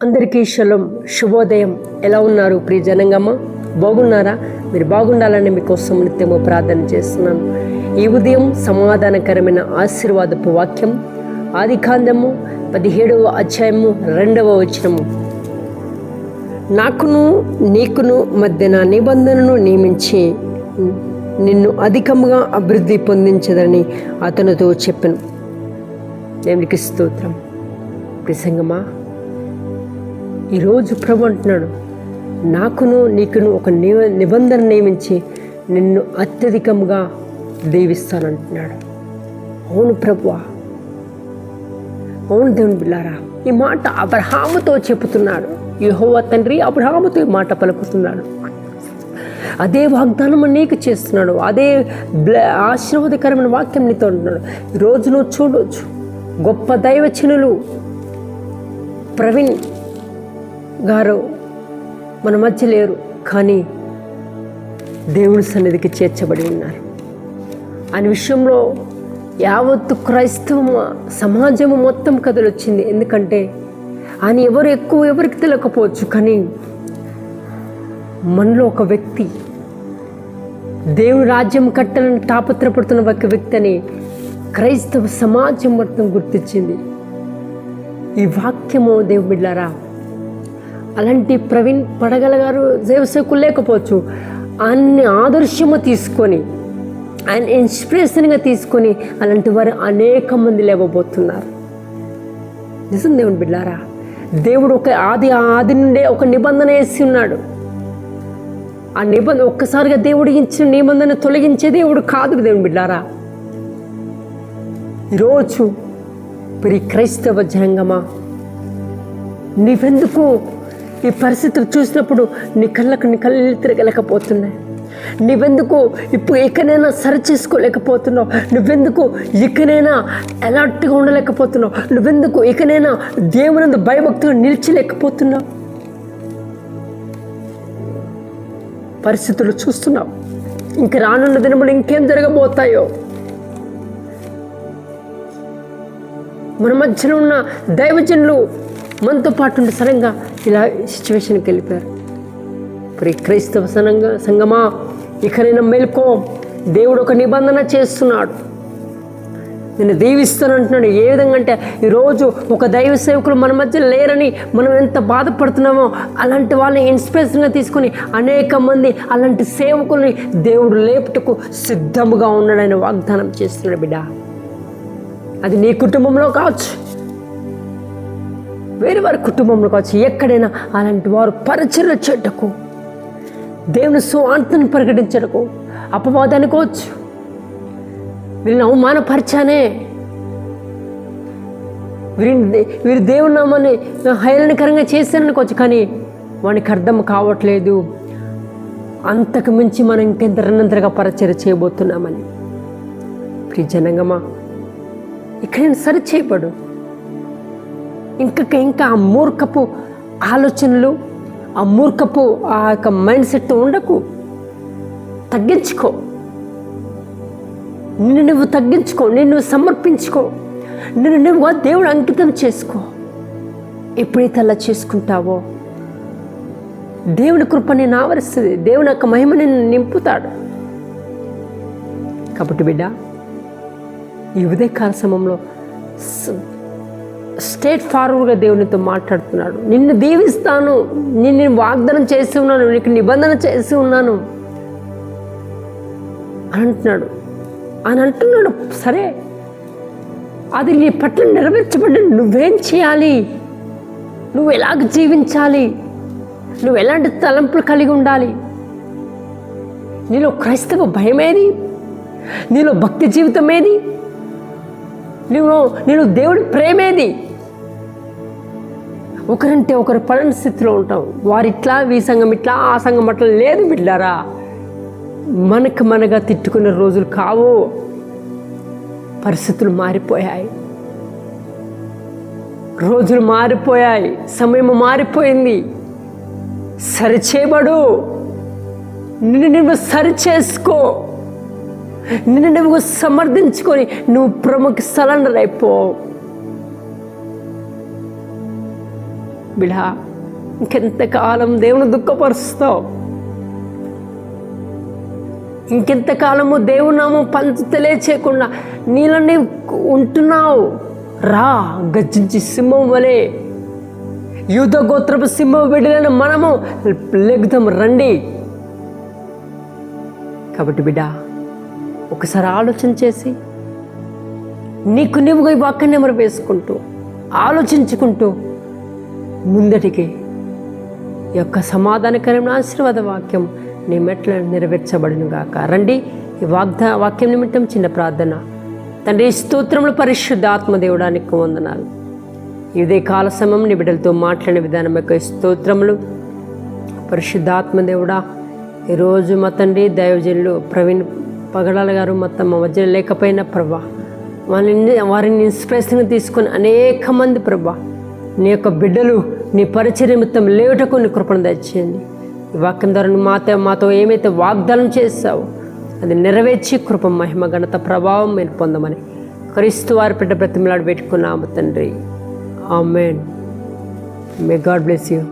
అందరికీ షలోం, శుభోదయం. ఎలా ఉన్నారు ప్రియ జనంగమ్మ? బాగున్నారా? మీరు బాగుండాలని మీకోసం నిత్యము ప్రార్థన చేస్తున్నాను. ఈ ఉదయం సమాధానకరమైన ఆశీర్వాదపు వాక్యం ఆదికాండము 17వ అధ్యాయము 2వ వచనము. నాకును నీకును మధ్యన నిబంధనను నియమించి నిన్ను అధికంగా అభివృద్ధి పొందించదని అతనితో చెప్పాను. దేవునికి స్తోత్రం. ప్రసంగమా, ఈరోజు ప్రభు అంటున్నాడు, నాకును నీకును ఒక నిబంధన నియమించి నిన్ను అత్యధికంగా దీవిస్తానంటున్నాడు. అవును ప్రభువా, అవును దేవుని బిడ్డలారా, ఈ మాట అబ్రహాముతో చెబుతున్నాడు. యెహోవా తండ్రి అబ్రహాముతో ఈ మాట పలుకుతున్నాడు. అదే వాగ్దానం నీకు చేస్తున్నాడు. అదే ఆశీర్వాదకరమైన వాక్యం నీతో ఉంటున్నాడు. ఈరోజు నువ్వు చూడవచ్చు, గొప్ప దైవజనులు ప్రవీణ్ గారు మన మధ్య లేరు, కానీ దేవుని సన్నిధికి చేర్చబడి ఉన్నారు. ఆయన విషయంలో యావత్తు క్రైస్తవ సమాజము మొత్తం కథలొచ్చింది. ఎందుకంటే ఆయన ఎవరికి తెలియకపోవచ్చు, కానీ మనలో ఒక వ్యక్తి దేవుని రాజ్యం కట్టాలని తాపత్రపడుతున్న ఒక వ్యక్తి అని క్రైస్తవ సమాజం మొత్తం గుర్తించింది. ఈ వాక్యము దేవుని బిడ్డలారా, అలాంటి ప్రవీణ్ పడగల గారు సేవకులు లేకపోవచ్చు, ఆయన్ని ఆదర్శము తీసుకొని, ఆయన ఇన్స్పిరేషన్గా తీసుకొని అలాంటి వారు అనేక మంది లేవబోతున్నారు. నిజం దేవుని బిడ్డలారా, దేవుడు ఆది నుండే ఒక నిబంధన వేసి ఉన్నాడు. ఆ నిబంధన ఒక్కసారిగా దేవుడు ఇచ్చిన నిబంధన తొలగించే దేవుడు కాదు దేవుని బిడ్డలారా. ఈరోజు మరి క్రైస్తవ జనాంగమా, నీవెందుకు ఈ పరిస్థితులు చూసినప్పుడు నీ కళ్ళు తిరగలేకపోతున్నాయి? నువ్వెందుకు ఇప్పుడు ఇకనైనా సరి చేసుకోలేకపోతున్నావు? నువ్వెందుకు ఇకనైనా అలర్ట్గా ఉండలేకపోతున్నావు? నువ్వెందుకు ఇకనైనా దేవునందు భయభక్తిగా నిలిచలేకపోతున్నావు? పరిస్థితులు చూస్తున్నావు. ఇంక రానున్న దినములు ఇంకేం జరగబోతాయో. మన మధ్యలో ఉన్న దైవజనులు మనతో పాటు ఉండి సడన్గా ఇలా సిచ్యువేషన్కి వెళ్ళిపోయారు. మరి క్రైస్తవ సంగమా, ఇకనైనా మేల్కో. దేవుడు ఒక నిబంధన చేస్తున్నాడు, నేను దీవిస్తానంటున్నాడు. ఏ విధంగా అంటే, ఈరోజు ఒక దైవ సేవకులు మన మధ్య లేరని మనం ఎంత బాధపడుతున్నామో, అలాంటి వాళ్ళని ఇన్స్పిరేషన్గా తీసుకొని అనేక మంది అలాంటి సేవకుల్ని దేవుడు లేపుటకు సిద్ధముగా ఉన్నాడని వాగ్దానం చేస్తున్నాడు. బిడ్డ, అది నీ కుటుంబంలో కావచ్చు, వేరే వారి కుటుంబంలో కావచ్చు, ఎక్కడైనా అలాంటి వారు పరిచర్య చెట్టుకు, దేవుని సువార్తను ప్రకటించటకు, అపవాదానికి వచ్చు, వీరిని అవమానపరిచానే, వీరి దేవుని నామాన్ని హేళనకరంగా చేశారనుకోవచ్చు, కానీ వానికి అర్థం కావట్లేదు అంతకు మించి మనం ఇంకెంత రెండంతగా పరిచర్య చేయబోతున్నామని. ప్రియ జనంగమా, ఇక్కడ సరి చేయబడు. ఇంకా ఆ మూర్ఖపు ఆలోచనలు, ఆ మూర్ఖపు ఆ యొక్క మైండ్ సెట్ ఉండకు. తగ్గించుకో, నిన్ను నువ్వు తగ్గించుకో, నిన్ను సమర్పించుకో, నిన్ను నువ్వు దేవుడు అంకితం చేసుకో. ఎప్పుడైతే అలా చేసుకుంటావో దేవుని కృప నిన్ను ఆవరిస్తుంది, దేవుని యొక్క మహిమ నిన్ను నింపుతాడు. కాబట్టి బిడ్డ, ఈ ఉదయకాల సమయంలో స్ట్రేట్ ఫార్వర్డ్గా దేవునితో మాట్లాడుతున్నాడు. నిన్ను దీవిస్తాను, నిన్ను వాగ్దానం చేసి ఉన్నాను, నీకు నిబంధన చేసి ఉన్నాను అని అంటున్నాడు. అని అంటున్నాడు. సరే, అది నీ పట్ల నెరవేర్చబడి నువ్వేం చేయాలి? నువ్వు ఎలాగ జీవించాలి? నువ్వు ఎలాంటి తలంపులు కలిగి ఉండాలి? నీలో క్రైస్తవ భయమేది? నీలో భక్తి జీవితం ఏది? నేను దేవుడి ప్రేమేది? ఒకరంటే ఒకరు పడని స్థితిలో ఉంటాం. వారిట్లా, ఈ సంఘం ఇట్లా, ఆ సంఘం అట్లా లేదు బిడ్డారా. మనగా తిట్టుకునే రోజులు కావు. పరిస్థితులు మారిపోయాయి, రోజులు మారిపోయాయి, సమయం మారిపోయింది. సరిచేయబడు, నిన్ను నువ్వు సరిచేసుకో. నిన్ను నువ్వు సమర్థించుకొని నువ్వు ప్రభుకి సరెండర్ అయిపో. బిడా, ఇంకెంతకాలం దేవుని దుఃఖపరుస్తావు? ఇంకెంతకాలము దేవుని నామం తెలియచేయకుండా నీళ్ళని ఉంటున్నావు? రా, గర్జించి సింహం వలె, యూదా గోత్రపు సింహం బిడ్డలైన మనము లెగుదాం, రండి. కాబట్టి బిడ్డ, ఒకసారి ఆలోచన చేసి నీకు నువ్వుగా ఈ వాక్యాన్ని నెమరు వేసుకుంటూ ఆలోచించుకుంటూ ముందటికి ఈ యొక్క సమాధానకరమైన ఆశీర్వాద వాక్యం నీ మెట్ల నెరవేర్చబడును గాక. రండి, ఈ వాక్యం నిమిత్తం చిన్న ప్రార్థన. తండ్రి, స్తోత్రములు పరిశుద్ధ ఆత్మదేవుడానికి వందనాలు. ఇదే కాల సమయం నీ బిడ్డలతో మాట్లాడిన విధానం యొక్క స్తోత్రములు. పరిశుద్ధ ఆత్మదేవుడా, ఈరోజు మా తండ్రి దైవజనులు ప్రవీణ్ పగడాల గారు మొత్తం మా మధ్యలో లేకపోయినా ప్రభా, వారిని ఇన్స్పిరేషన్గా తీసుకొని అనేక మంది ప్రభా నీ యొక్క బిడ్డలు నీ పరిచర్య నిమిత్తం లేవుటకు నీ కృపను దయచేయండి. ఈ వాక్యం ద్వారా మాతో ఏమైతే వాగ్దానం చేస్తావో అది నెరవేర్చి కృప, మహిమ, ఘనత, ప్రభావం మీరు పొందమని క్రీస్తు వారి బిడ్డ బ్రతిమలాడి పెట్టుకున్నాము తండ్రి. Amen. May God bless you.